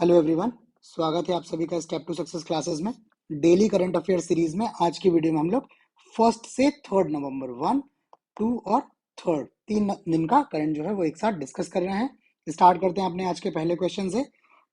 Hello everyone, स्वागत है आप सभी का स्टेप टू सक्सेस क्लासेस में। डेली करंट अफेयर सीरीज में आज की वीडियो में हम लोग फर्स्ट से थर्ड नवंबर 1, 2 और थर्ड 3 दिन का करंट जो है वो एक साथ डिस्कस कर रहे हैं। स्टार्ट करते हैं अपने आज के पहले क्वेश्चन से।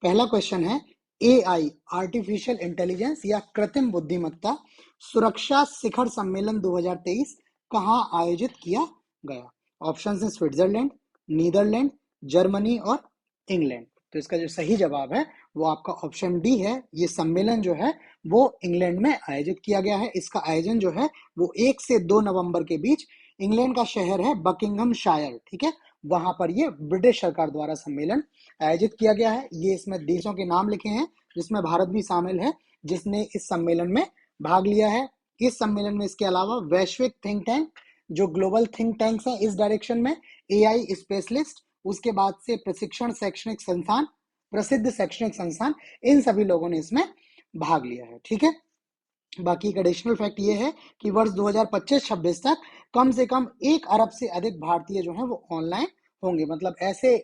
पहला क्वेश्चन है, एआई आर्टिफिशियल इंटेलिजेंस या कृत्रिम बुद्धिमत्ता सुरक्षा शिखर सम्मेलन 2023 कहाँ आयोजित किया गया? ऑप्शन है स्विट्जरलैंड, नीदरलैंड, जर्मनी और इंग्लैंड। तो इसका जो सही जवाब है वो आपका ऑप्शन डी है। ये सम्मेलन जो है वो इंग्लैंड में आयोजित किया गया है। इसका आयोजन जो है वो 1 से 2 नवंबर के बीच इंग्लैंड का शहर है बकिंघम शायर, ठीक है, वहां पर ये ब्रिटिश सरकार द्वारा सम्मेलन आयोजित किया गया है। ये इसमें देशों के नाम लिखे हैं जिसमें भारत भी शामिल है, जिसने इस सम्मेलन में भाग लिया है। इस सम्मेलन में इसके अलावा वैश्विक थिंक टैंक, जो ग्लोबल थिंक टैंक्स हैं इस डायरेक्शन में, एआई स्पेशलिस्ट, उसके बाद से प्रशिक्षण शैक्षणिक संस्थान, प्रसिद्ध शैक्षणिक संस्थान, इन सभी लोगों ने इसमें भाग लिया है, ठीक है। बाकी एक एडिशनल फैक्ट ये है कि वर्ष 2025-26 तक कम से कम 1 अरब से अधिक भारतीय जो हैं वो ऑनलाइन होंगे। मतलब ऐसे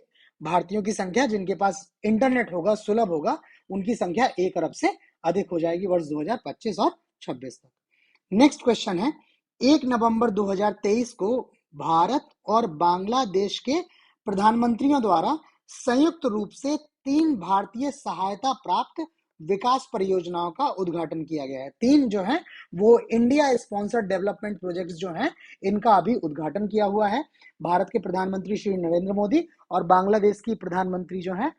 भारतीयों की संख्या जिनके पास इंटरनेट होगा, सुलभ होगा, उनकी संख्या 1 अरब से अधिक हो जाएगी वर्ष 2025 और 26 तक। नेक्स्ट क्वेश्चन है, 1 नवंबर 2023 को भारत और बांग्लादेश के प्रधानमंत्रियों द्वारा संयुक्त रूप से 3 भारतीय सहायता प्राप्त विकास परियोजनाओं का उद्घाटन किया गया है। 3 जो है वो इंडिया स्पॉन्सर्ड डेवलपमेंट प्रोजेक्ट्स जो हैं इनका अभी उद्घाटन किया हुआ है। भारत के प्रधानमंत्री श्री नरेंद्र मोदी और बांग्लादेश की प्रधानमंत्री जो है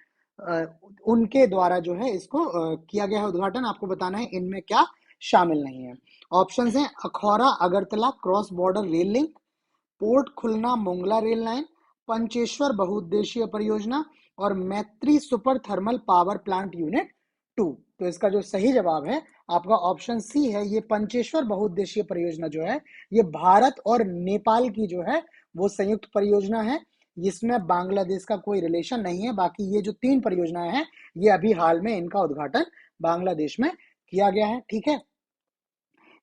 उनके द्वारा जो है इसको किया गया है उद्घाटन। आपको बताना है इनमें क्या शामिल नहीं है। ऑप्शन हैं Akhaura Agartala cross border rail link, port Khulna Mongla rail line, Pancheshwar बहुउद्देशीय परियोजना और Maitri super thermal power plant unit 2। तो इसका जो सही जवाब है आपका ऑप्शन सी है। ये पंचेश्वर बहुउद्देशीय परियोजना जो है ये भारत और नेपाल की जो है वो संयुक्त परियोजना है, जिसमें बांग्लादेश का कोई रिलेशन नहीं है। बाकी ये जो 3 परियोजनाएं हैं ये अभी हाल में इनका उद्घाटन बांग्लादेश में किया गया है, ठीक है।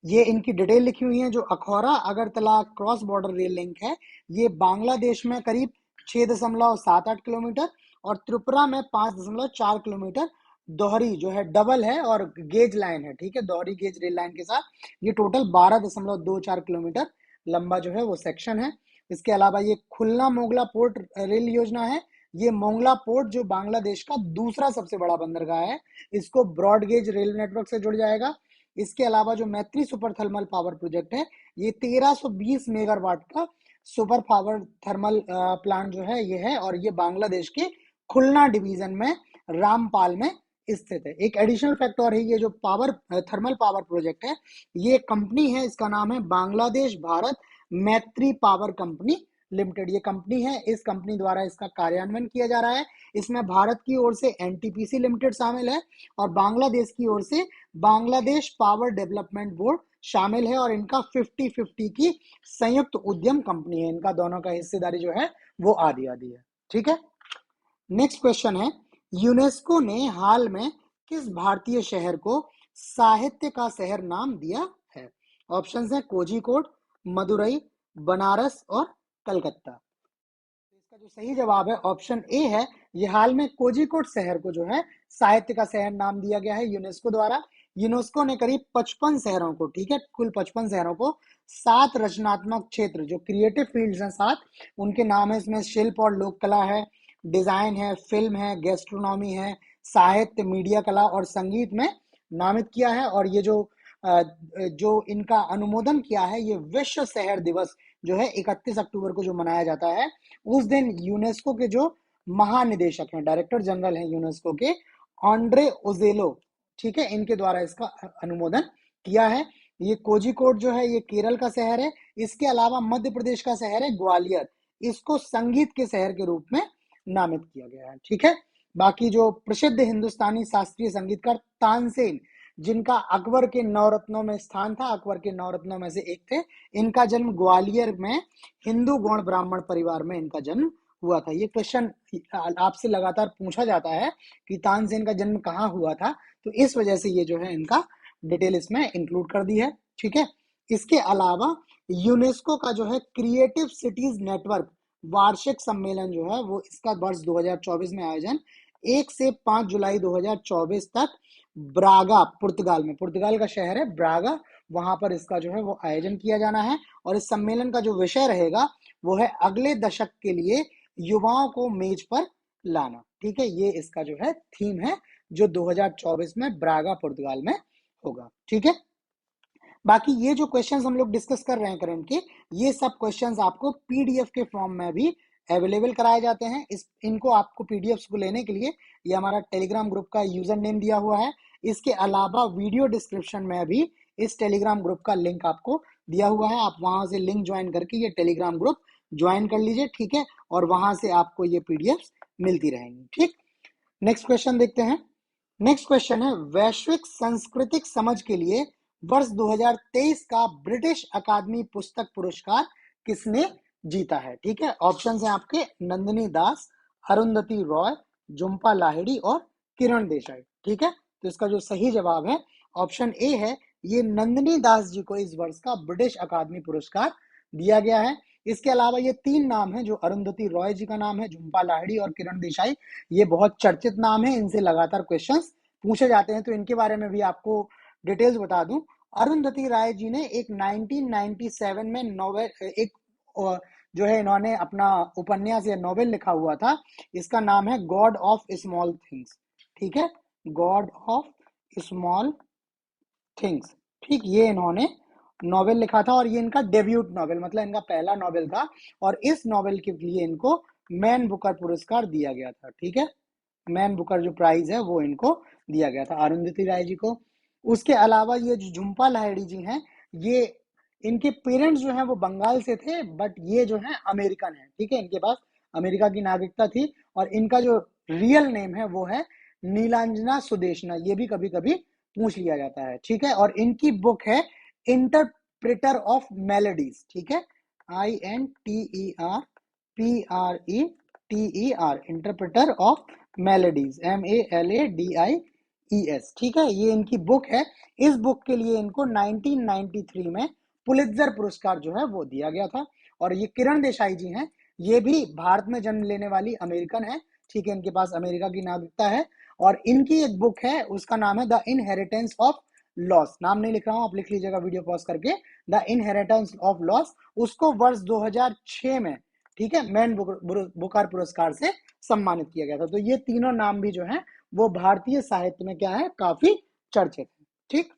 ये इनकी डिटेल लिखी हुई है। जो Akhaura Agartala cross border rail link है ये बांग्लादेश में करीब 6.78 किलोमीटर और त्रिपुरा में 5.4 किलोमीटर दोहरी जो है डबल है और गेज लाइन है, ठीक है, दोहरी गेज रेल लाइन के साथ ये टोटल 12.24 किलोमीटर लंबा जो है वो सेक्शन है। इसके अलावा ये खुलना मोंगला पोर्ट रेल योजना है। ये मोंगला पोर्ट जो बांग्लादेश का दूसरा सबसे बड़ा बंदरगाह है, इसको ब्रॉड गेज रेल नेटवर्क से जुड़ जाएगा। इसके अलावा जो मैत्री सुपर थर्मल पावर प्रोजेक्ट है ये 1320 मेगावाट का सुपर पावर थर्मल प्लांट जो है ये है और ये बांग्लादेश के खुलना डिवीजन में रामपाल में स्थित है। एक एडिशनल फैक्ट और है, ये जो पावर थर्मल पावर प्रोजेक्ट है ये कंपनी है, इसका नाम है बांग्लादेश भारत मैत्री पावर कंपनी लिमिटेड। ये कंपनी है, इस कंपनी द्वारा इसका कार्यान्वयन किया जा रहा है। इसमें भारत की ओर से एनटीपीसी लिमिटेड शामिल है और बांग्लादेश की ओर से बांग्लादेश पावर डेवलपमेंट बोर्ड शामिल है और इनका 50-50 की संयुक्त उद्यम कंपनी है। इनका दोनों का हिस्सेदारी जो है वो आधी आधी है, ठीक है। नेक्स्ट क्वेश्चन है, यूनेस्को ने हाल में किस भारतीय शहर को साहित्य का शहर नाम दिया है? ऑप्शंस हैं कोझिकोड, मदुरई, बनारस और कलकत्ता। इसका जो सही जवाब है ऑप्शन ए है। ये हाल में कोझिकोड शहर को जो है साहित्य का शहर नाम दिया गया है यूनेस्को द्वारा। यूनेस्को ने करीब 55 शहरों को, ठीक है, कुल 55 शहरों को 7 रचनात्मक क्षेत्र जो क्रिएटिव फील्ड्स हैं 7, उनके नाम है। इसमें शिल्प और लोक कला है, डिजाइन है, फिल्म है, गैस्ट्रोनॉमी है, साहित्य, मीडिया कला और संगीत में नामित किया है। और ये जो इनका अनुमोदन किया है, ये विश्व शहर दिवस जो है 31 अक्टूबर को जो मनाया जाता है, उस दिन यूनेस्को के जो महानिदेशक हैं, डायरेक्टर जनरल हैं यूनेस्को के, ऑन्ड्रे ओजेलो, ठीक है, इनके द्वारा इसका अनुमोदन किया है। ये कोझिकोड जो है ये केरल का शहर है। इसके अलावा मध्य प्रदेश का शहर है ग्वालियर, इसको संगीत के शहर के रूप में नामित किया गया है, ठीक है। बाकी जो प्रसिद्ध हिंदुस्तानी शास्त्रीय संगीतकार तानसेन, जिनका अकबर के नवरत्नों में स्थान था, अकबर के नवरत्नों में से एक थे, इनका जन्म ग्वालियर में हिंदू गौड़ ब्राह्मण परिवार में इनका जन्म हुआ था। ये क्वेश्चन आपसे लगातार पूछा जाता है कि तानसेन का जन्म कहाँ हुआ था, तो इस वजह से ये जो है इनका डिटेल इसमें इंक्लूड कर दी है, ठीक है। इसके अलावा यूनेस्को का जो है क्रिएटिव सिटीज नेटवर्क वार्षिक सम्मेलन जो है वो इसका वर्ष 2024 में आयोजन 1 से 5 जुलाई 2024 तक ब्रागा, पुर्तगाल में, पुर्तगाल का शहर है ब्रागा, वहां पर इसका जो है वो आयोजन किया जाना है। और इस सम्मेलन का जो विषय रहेगा वो है अगले दशक के लिए युवाओं को मेज पर लाना। ठीक है, ये इसका जो है थीम है जो 2024 में ब्रागा पुर्तगाल में होगा। ठीक है, बाकी ये जो क्वेश्चंस हम लोग डिस्कस कर रहे हैं करंट के, ये सब क्वेश्चंस आपको पीडीएफ के फॉर्म में भी अवेलेबल कराए जाते हैं। इनको आपको पीडीएफ को लेने के लिए ये हमारा टेलीग्राम ग्रुप का यूजर नेम दिया हुआ है। इसके अलावा वीडियो डिस्क्रिप्शन में भी इस टेलीग्राम ग्रुप का लिंक आपको दिया हुआ है, आप वहां से लिंक ज्वाइन करके ये टेलीग्राम ग्रुप ज्वाइन कर लीजिए। ठीक है, और वहां से आपको ये पीडीएफ मिलती रहेंगी। ठीक, नेक्स्ट क्वेश्चन देखते हैं। नेक्स्ट क्वेश्चन है, वैश्विक सांस्कृतिक समझ के लिए वर्ष 2023 का ब्रिटिश अकादमी पुस्तक पुरस्कार किसने जीता है? ठीक है, ऑप्शन है आपके नंदिनी दास, अरुंधति रॉय, झुम्पा लाहिड़ी और किरण देसाई। ठीक है, तो इसका जो सही जवाब है ऑप्शन ए है, ये नंदिनी दास जी को इस वर्ष का ब्रिटिश अकादमी पुरस्कार दिया गया है। इसके अलावा ये तीन नाम है, जो अरुंधति रॉय जी का नाम है, झुम्पा लाहिड़ी और किरण देसाई, ये बहुत चर्चित नाम है, इनसे लगातार क्वेश्चंस पूछे जाते हैं, तो इनके बारे में भी आपको डिटेल्स बता दूं। अरुंधति राय जी ने एक 1997 में नोवेल, एक जो है इन्होंने अपना उपन्यास या नोवेल लिखा हुआ था, इसका नाम है गॉड ऑफ स्मॉल थिंग्स। ठीक है, गॉड ऑफ स्मॉल थिंग्स। ठीक, ये इन्होंने नॉवेल लिखा था और ये इनका डेब्यूट नॉवेल, मतलब इनका पहला नॉवेल था, और इस नॉवेल के लिए इनको मैन बुकर पुरस्कार दिया गया था। ठीक है, मैन बुकर जो प्राइज है वो इनको दिया गया था अरुंधति राय जी को। उसके अलावा ये जो झुम्पा लाहिड़ी जी हैं, ये इनके पेरेंट्स जो हैं वो बंगाल से थे, बट ये जो है अमेरिकन है। ठीक है, इनके पास अमेरिका की नागरिकता थी, और इनका जो रियल नेम है वो है नीलांजना सुदेशना, ये भी कभी कभी पूछ लिया जाता है। ठीक है, और इनकी बुक है इंटरप्रेटर ऑफ मेलोडीज। ठीक है, INTERPRETER, interpreter of melodies, MELADIES। ठीक है, ये इनकी बुक है। इस बुक के लिए इनको 1993 में पुलित्जर पुरस्कार जो है वो दिया गया था। और ये किरण देसाई जी हैं, ये भी भारत में जन्म लेने वाली अमेरिकन है। ठीक है, इनके पास अमेरिका की नागरिकता है, और इनकी एक बुक है, उसका नाम है द इनहेरिटेंस ऑफ लॉस। नाम नहीं लिख रहा हूं, आप लिख लीजिएगा वीडियो पॉज करके, द इनहेरिटेंस ऑफ लॉस। उसको वर्ष 2006 में, ठीक है, मैन बुकर पुरस्कार से सम्मानित किया गया था। तो ये तीनों नाम भी जो है वो भारतीय साहित्य में क्या है, काफी चर्चित है। ठीक,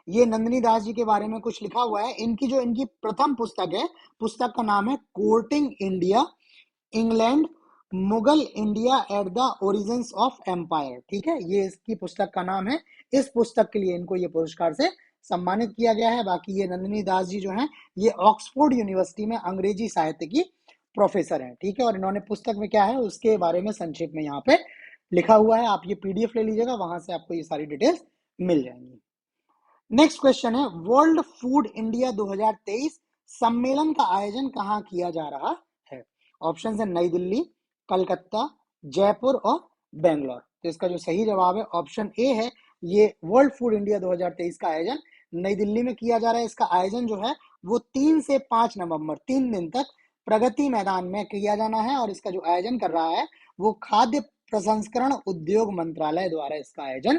ये नंदिनी दास जी के बारे में कुछ लिखा हुआ है। इनकी प्रथम पुस्तक है, पुस्तक का नाम है courting India, England, Mughal India at the origins of empire. ठीक है, ये इसकी पुस्तक का नाम है। इस पुस्तक के लिए इनको ये पुरस्कार से सम्मानित किया गया है। बाकी ये नंदिनी दास जी जो हैं, ये ऑक्सफोर्ड यूनिवर्सिटी में अंग्रेजी साहित्य की प्रोफेसर हैं। ठीक है, और इन्होंने पुस्तक में क्या है उसके बारे में संक्षेप में यहाँ पे लिखा हुआ है, आप ये पीडीएफ ले लीजिएगा, वहां से आपको ये सारी डिटेल्स मिल जाएंगी। नेक्स्ट क्वेश्चन है, वर्ल्ड फूड इंडिया 2023 सम्मेलन का आयोजन कहाँ किया जा रहा है? ऑप्शन है नई दिल्ली, कलकत्ता, जयपुर और बेंगलोर। तो इसका जो सही जवाब है ऑप्शन ए है, ये वर्ल्ड फूड इंडिया 2023 का आयोजन नई दिल्ली में किया जा रहा है। इसका आयोजन जो है वो 3 से 5 नवंबर, 3 दिन तक प्रगति मैदान में किया जाना है, और इसका जो आयोजन कर रहा है वो खाद्य प्रसंस्करण उद्योग मंत्रालय द्वारा इसका आयोजन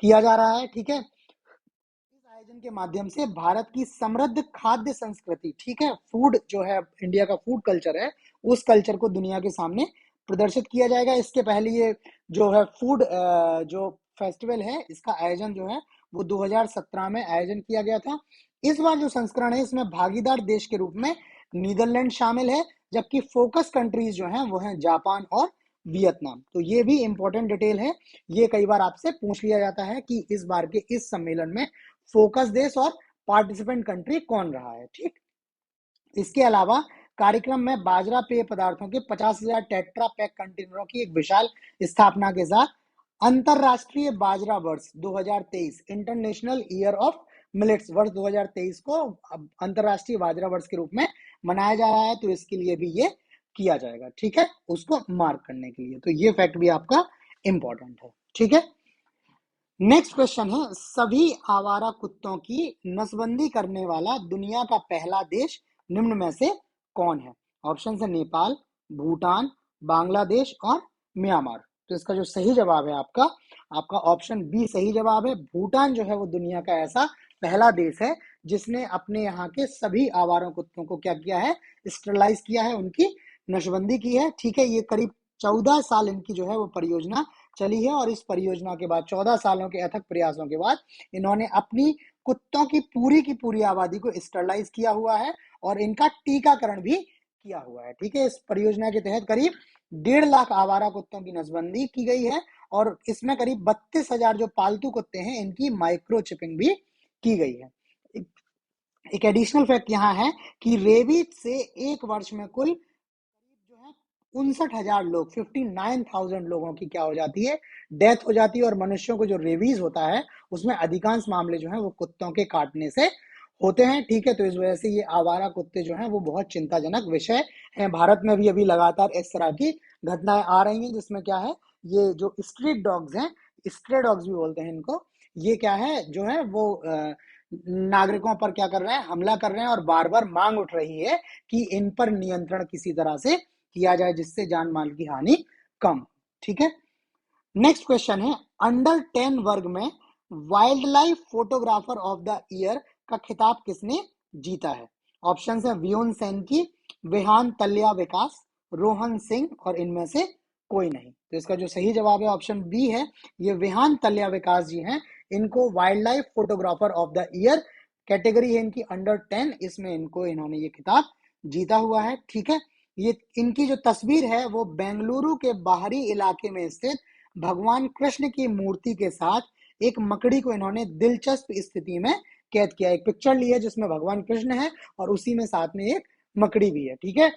किया जा रहा है। ठीक है, आयोजन के माध्यम से भारत की समृद्ध खाद्य संस्कृति, ठीक है, फूड जो है, इंडिया का फूड कल्चर है, उस कल्चर को दुनिया के सामने प्रदर्शित किया जाएगा। इसके पहले ये जो है फूड जो फेस्टिवल है, इसका आयोजन जो है वो 2017 में आयोजन किया गया था। इस बार जो संस्करण है इसमें भागीदार देश के रूप में नीदरलैंड शामिल है, जबकि फोकस कंट्रीज जो हैं वो हैं जापान और वियतनाम। तो ये भी इंपॉर्टेंट डिटेल है, ये कई बार आपसे पूछ लिया जाता है कि इस बार के इस सम्मेलन में फोकस देश और पार्टिसिपेंट कंट्री कौन रहा है। ठीक, इसके अलावा कार्यक्रम में बाजरा पेय पदार्थों के 50,000 टेट्रा पैक कंटेनरों की एक विशाल स्थापना के साथ अंतरराष्ट्रीय बाजरा वर्ष 2023, इंटरनेशनल ईयर ऑफ मिलेट्स वर्ष 2023 को अंतरराष्ट्रीय बाजरा वर्ष के रूप में मनाया जा रहा है। तो इसके लिए भी ये किया जाएगा। ठीक है, उसको मार्क करने के लिए, तो ये फैक्ट भी आपका इंपॉर्टेंट है। ठीक है, नेक्स्ट क्वेश्चन है, सभी आवारा कुत्तों की नसबंदी करने वाला दुनिया का पहला देश निम्न में से कौन है? ऑप्शन है नेपाल, भूटान, बांग्लादेश और म्यांमार। तो इसका जो सही जवाब है आपका आपका ऑप्शन बी सही जवाब है। भूटान जो है वो दुनिया का ऐसा पहला देश है जिसने अपने यहाँ के सभी आवारा कुत्तों को क्या किया है, स्टरलाइज किया है, उनकी नशबंदी की है। ठीक है, ये करीब 14 साल इनकी जो है वो परियोजना चली है और इस परियोजना के बाद 14 सालों के अथक प्रयासों के बाद इन्होंने अपनी कुत्तों की पूरी आबादी को स्टरलाइज किया हुआ है और इनका टीकाकरण भी किया हुआ है। ठीक है, इस परियोजना के तहत करीब 1.5 लाख आवारा कुत्तों की नसबंदी की गई है और इसमें करीब 32,000 जो पालतू कुत्ते हैं इनकी माइक्रो चिपिंग भी की गई है। एक एडिशनल फैक्ट यहाँ है कि रेबीज से एक वर्ष में कुल जो है 59,000 लोग 59,000 लोगों की क्या हो जाती है, डेथ हो जाती है। और मनुष्यों को जो रेबीज होता है उसमें अधिकांश मामले जो है वो कुत्तों के काटने से होते हैं। ठीक है, तो इस वजह से ये आवारा कुत्ते जो हैं वो बहुत चिंताजनक विषय है। भारत में भी अभी लगातार इस तरह की घटनाएं आ रही हैं जिसमें क्या है, ये जो स्ट्रीट डॉग्स हैं, स्ट्रे डॉग्स भी बोलते हैं इनको, ये क्या है जो है वो नागरिकों पर क्या कर रहे हैं, हमला कर रहे हैं और बार बार मांग उठ रही है कि इन पर नियंत्रण किसी तरह से किया जाए जिससे जान माल की हानि कम। ठीक है, नेक्स्ट क्वेश्चन है अंडर 10 वर्ग में wild life photographer of the year का खिताब किसने जीता है? ऑप्शन है वियोन सेन की, विहान तल्या विकास, रोहन सिंह और इनमें से कोई नहीं। तो इसका जो सही जवाब है ऑप्शन बी है, ये विहान तल्या विकास जी हैं। इनको wild life photographer of the year category है इनकी अंडर 10, इसमें इन्होंने ये खिताब जीता हुआ है। ठीक है, ये इनकी जो तस्वीर है वो बेंगलुरु के बाहरी इलाके में स्थित भगवान कृष्ण की मूर्ति के साथ एक मकड़ी को इन्होंने दिलचस्प स्थिति में कैद किया। एक पिक्चर ली है जिसमें भगवान कृष्ण है और उसी में साथ में एक मकड़ी भी है। ठीक है,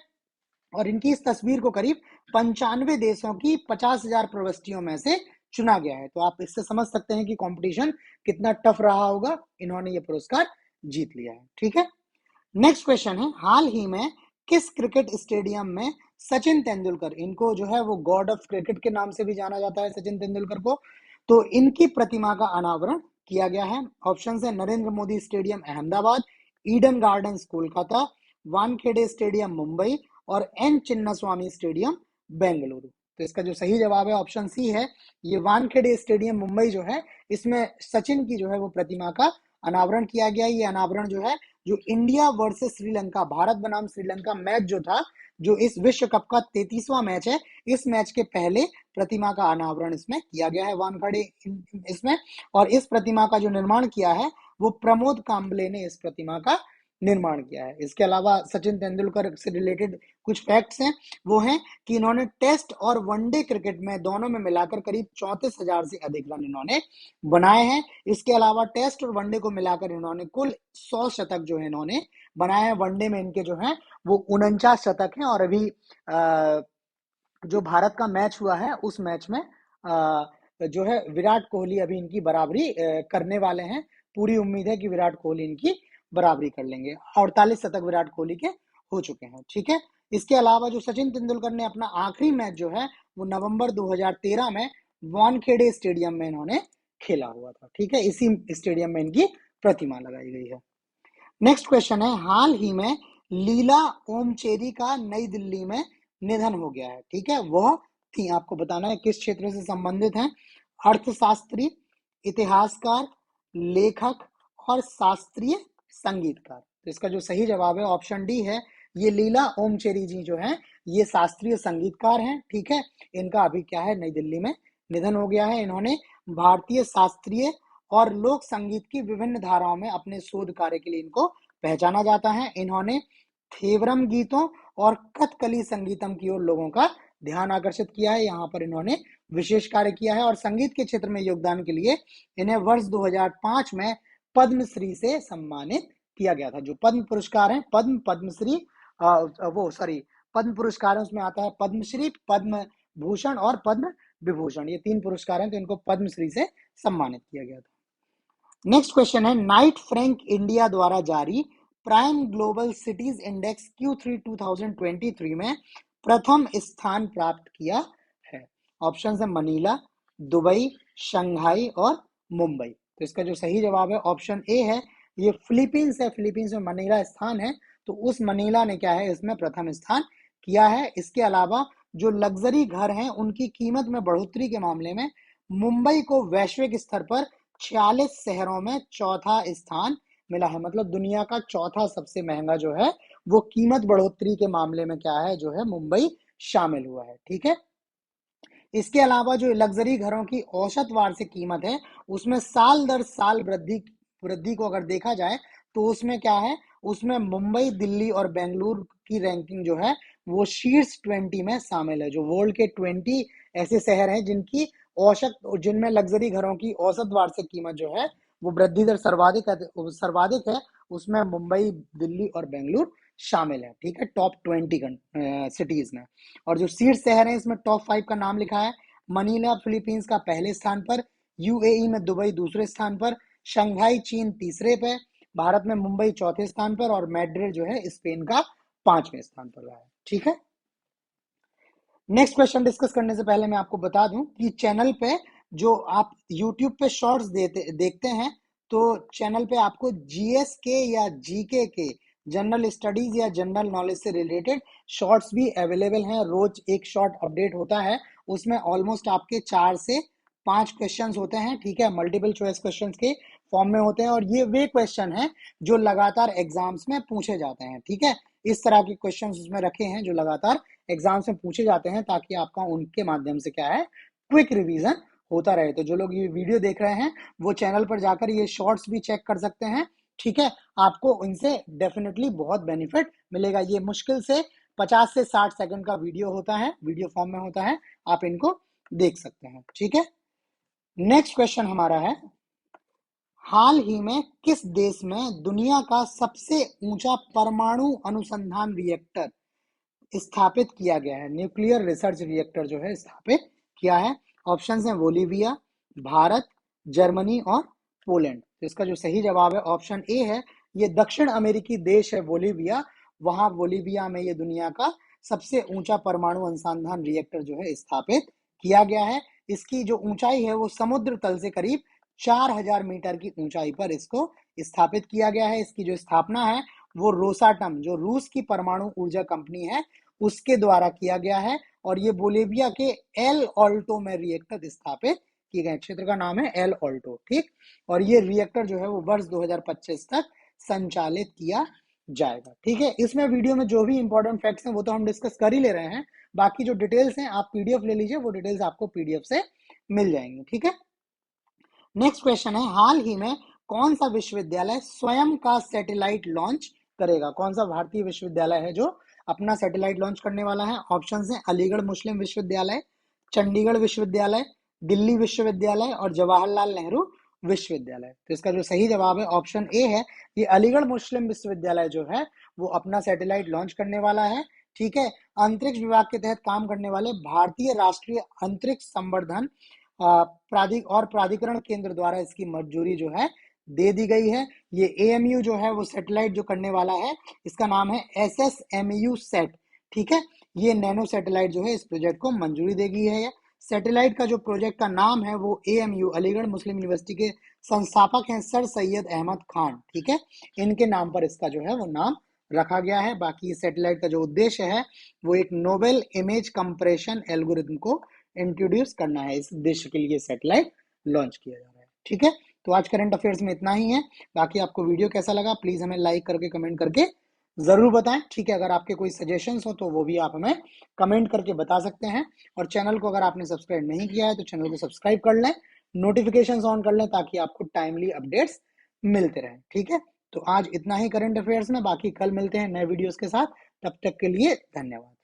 और इनकी इस तस्वीर को करीब 95 देशों की 50,000 प्रविष्टियों में से चुना गया है। तो आप इससे समझ सकते हैं कि कंपटीशन कितना टफ रहा होगा। इन्होंने ये पुरस्कार जीत लिया है। ठीक है, नेक्स्ट क्वेश्चन है हाल ही में किस क्रिकेट स्टेडियम में सचिन तेंदुलकर, इनको जो है वो गॉड ऑफ क्रिकेट के नाम से भी जाना जाता है सचिन तेंदुलकर को, तो इनकी प्रतिमा का अनावरण किया गया है? ऑप्शन है Narendra Modi stadium Ahmedabad, Eden gardens Kolkata, Wankhede stadium Mumbai और एन चिन्नास्वामी स्टेडियम बेंगलुरु। तो इसका जो सही जवाब है ऑप्शन सी है, ये वानखेड़े स्टेडियम मुंबई जो है इसमें सचिन की जो है वो प्रतिमा का अनावरण किया गया। ये अनावरण जो है जो इंडिया वर्सेस श्रीलंका, भारत बनाम श्रीलंका मैच जो था, जो इस विश्व कप का 33वां मैच है, इस मैच के पहले प्रतिमा का अनावरण इसमें किया गया है वानखेड़े इसमें। और इस प्रतिमा का जो निर्माण किया है वो प्रमोद कांबले ने इस प्रतिमा का निर्माण किया है। इसके अलावा सचिन तेंदुलकर से रिलेटेड कुछ फैक्ट्स हैं, वो हैं कि इन्होंने टेस्ट और वनडे क्रिकेट में दोनों में मिलाकर करीब 34,000 से अधिक रन इन्होंने बनाए हैं। इसके अलावा टेस्ट और वनडे को मिलाकर इन्होंने कुल 100 शतक जो है इन्होंने बनाए हैं। वनडे में इनके जो हैं वो 49 शतक हैं और अभी जो भारत का मैच हुआ है उस मैच में जो है विराट कोहली अभी इनकी बराबरी करने वाले हैं। पूरी उम्मीद है कि विराट कोहली इनकी बराबरी कर लेंगे। 48 शतक विराट कोहली के हो चुके हैं। ठीक है, इसके अलावा जो सचिन तेंदुलकर ने अपना आखिरी मैच जो है वो नवंबर 2013 में वानखेड़े स्टेडियम में इन्होंने खेला हुआ था। ठीक है, इसी स्टेडियम में इनकी प्रतिमा लगाई गई है। नेक्स्ट क्वेश्चन है हाल ही में लीला ओमचेरी का नई दिल्ली में निधन हो गया है। ठीक है, वह थी, आपको बताना है किस क्षेत्र से संबंधित हैं, अर्थशास्त्री, इतिहासकार, लेखक और शास्त्रीय संगीतकार। तो इसका जो सही जवाब है ऑप्शन डी है, ये लीला ओमचेरी जी जो हैं ये शास्त्रीय संगीतकार हैं। ठीक है, इनका अभी क्या है नई दिल्ली में निधन हो गया है। इन्होंने भारतीय शास्त्रीय और लोक संगीत की विभिन्न धाराओं में अपने शोध कार्य के लिए इनको पहचाना जाता है। इन्होंने थेवरम गीतों और कथकली संगीतम की ओर लोगों का ध्यान आकर्षित किया है। यहाँ पर इन्होंने विशेष कार्य किया है और संगीत के क्षेत्र में योगदान के लिए इन्हें वर्ष 2005 में पद्मश्री से सम्मानित किया गया था। जो पद्म पुरस्कार हैं, पद्मश्री पद्म पुरस्कार है, उसमें आता है पद्मश्री, पद्म भूषण और पद्म विभूषण, ये 3 पुरस्कार हैं, तो इनको पद्मश्री से सम्मानित किया गया था। नेक्स्ट क्वेश्चन है नाइट फ्रैंक इंडिया द्वारा जारी prime global cities index Q3 2023 में प्रथम स्थान प्राप्त किया है? ऑप्शन है मनीला, दुबई, शंघाई और मुंबई। तो इसका जो सही जवाब है ऑप्शन ए है, ये फिलीपींस है। फिलीपींस में मनीला स्थान है, तो उस मनीला ने क्या है इसमें प्रथम स्थान किया है। इसके अलावा जो लग्जरी घर हैं उनकी कीमत में बढ़ोतरी के मामले में मुंबई को वैश्विक स्तर पर 46 शहरों में चौथा स्थान मिला है। मतलब दुनिया का चौथा सबसे महंगा जो है वो कीमत बढ़ोतरी के मामले में क्या है, जो है मुंबई शामिल हुआ है। ठीक है। इसके अलावा जो लग्जरी घरों की औसत वार्षिक कीमत है उसमें साल दर साल वृद्धि वृद्धि को अगर देखा जाए तो उसमें क्या है, उसमें मुंबई, दिल्ली और बेंगलुरु की रैंकिंग जो है वो शीर्ष 20 में शामिल है। जो वर्ल्ड के 20 ऐसे शहर हैं जिनकी औसत जिनमें लग्जरी घरों की औसत वार्षिक कीमत जो है वो वृद्धि दर सर्वाधिक है, उसमें मुंबई, दिल्ली और बेंगलुरु शामिल है। ठीक है, टॉप 20 सिटीज में। और जो शीर्ष शहर है इसमें टॉप 5 का नाम लिखा है। मनीला फिलीपींस का पहले स्थान पर, यूएई में दुबई दूसरे स्थान पर, शंघाई चीन तीसरे पे, भारत में मुंबई चौथे स्थान पर और मैड्रिड जो है स्पेन का 5वें स्थान पर रहा है। ठीक है। नेक्स्ट क्वेश्चन डिस्कस करने से पहले मैं आपको बता दूं कि चैनल पे जो आप यूट्यूब पे शॉर्ट्स देखते हैं तो चैनल पे आपको जीएस के या जीके के, जनरल स्टडीज या जनरल नॉलेज से रिलेटेड शॉर्ट्स भी अवेलेबल हैं। रोज एक शॉर्ट अपडेट होता है, उसमें ऑलमोस्ट आपके 4 से 5 क्वेश्चंस होते हैं। ठीक है, मल्टीपल चॉइस क्वेश्चंस के फॉर्म में होते हैं और ये वे क्वेश्चन हैं जो लगातार एग्जाम्स में पूछे जाते हैं। ठीक है, इस तरह के क्वेश्चंस उसमें रखे हैं जो लगातार एग्जाम्स में पूछे जाते हैं ताकि आपका उनके माध्यम से क्या है, क्विक रिवीजन होता रहे। तो जो लोग ये वीडियो देख रहे हैं वो चैनल पर जाकर ये शॉर्ट्स भी चेक कर सकते हैं। ठीक है, आपको इनसे डेफिनेटली बहुत बेनिफिट मिलेगा। ये मुश्किल से 50 से 60 सेकंड का वीडियो होता है, वीडियो फॉर्म में होता है, आप इनको देख सकते हैं। ठीक है। नेक्स्ट क्वेश्चन हमारा है, हाल ही में किस देश में दुनिया का सबसे ऊंचा परमाणु अनुसंधान रिएक्टर स्थापित किया गया है? न्यूक्लियर रिसर्च रिएक्टर जो है स्थापित किया है। ऑप्शन है बोलीविया, भारत, जर्मनी और पोलैंड। तो इसका जो सही जवाब है ऑप्शन ए है। ये दक्षिण अमेरिकी देश है बोलीविया, वहां बोलीविया में ये दुनिया का सबसे ऊंचा परमाणु अनुसंधान रिएक्टर जो है स्थापित किया गया है। इसकी जो ऊंचाई है वो समुद्र तल से करीब 4000 मीटर की ऊंचाई पर इसको स्थापित किया गया है। इसकी जो स्थापना है वो रोसाटम, जो रूस की परमाणु ऊर्जा कंपनी है, उसके द्वारा किया गया है। और ये बोलीविया के एल ऑल्टो में रिएक्टर स्थापित किए गए। क्षेत्र का नाम है एल ऑल्टो। ठीक, और ये रिएक्टर जो है वो वर्ष 2025 तक संचालित किया जाएगा। ठीक है, इसमें वीडियो में जो भी इंपॉर्टेंट फैक्ट्स हैं वो तो हम डिस्कस कर ही ले रहे हैं, बाकी जो डिटेल्स हैं आप पीडीएफ ले लीजिए, वो डिटेल्स आपको पीडीएफ से मिल जाएंगी। ठीक है। नेक्स्ट क्वेश्चन है, हाल ही में कौन सा विश्वविद्यालय स्वयं का सैटेलाइट लॉन्च करेगा? कौन सा भारतीय विश्वविद्यालय है जो अपना सैटेलाइट लॉन्च करने वाला है? ऑप्शंस हैं अलीगढ़ मुस्लिम विश्वविद्यालय, चंडीगढ़ विश्वविद्यालय, दिल्ली विश्वविद्यालय और जवाहरलाल नेहरू विश्वविद्यालय। तो इसका जो सही जवाब है ऑप्शन ए है। ये अलीगढ़ मुस्लिम विश्वविद्यालय जो है वो अपना सैटेलाइट लॉन्च करने वाला है। ठीक है, अंतरिक्ष विभाग के तहत काम करने वाले भारतीय राष्ट्रीय अंतरिक्ष संवर्धन प्राधिकरण केंद्र द्वारा इसकी मंजूरी जो है दे दी गई है। ये एएमयू जो है वो सैटेलाइट जो करने वाला है इसका नाम है एसएसएमयू सेट। ठीक है, ये नैनो सैटेलाइट जो है इस प्रोजेक्ट को मंजूरी देगी है। सैटेलाइट का जो प्रोजेक्ट का नाम है वो एएमयू अलीगढ़ मुस्लिम यूनिवर्सिटी के संस्थापक हैं सर सैयद अहमद खान। ठीक है, इनके नाम पर इसका जो है वो नाम रखा गया है। बाकी सैटेलाइट का जो उद्देश्य है वो एक नोबेल इमेज कंप्रेशन एल्गोरिथम को इंट्रोड्यूस करना है। इस उद्देश्य के लिए सैटेलाइट लॉन्च किया जा रहा है। ठीक है, तो आज करंट अफेयर्स में इतना ही है। बाकी आपको वीडियो कैसा लगा प्लीज हमें लाइक करके कमेंट करके जरूर बताएं। ठीक है, अगर आपके कोई सजेशंस हो तो वो भी आप हमें कमेंट करके बता सकते हैं। और चैनल को अगर आपने सब्सक्राइब नहीं किया है तो चैनल को सब्सक्राइब कर लें, नोटिफिकेशन ऑन कर लें ताकि आपको टाइमली अपडेट्स मिलते रहें। ठीक है, तो आज इतना ही करंट अफेयर्स में, बाकी कल मिलते हैं नए वीडियोस के साथ। तब तक के लिए धन्यवाद।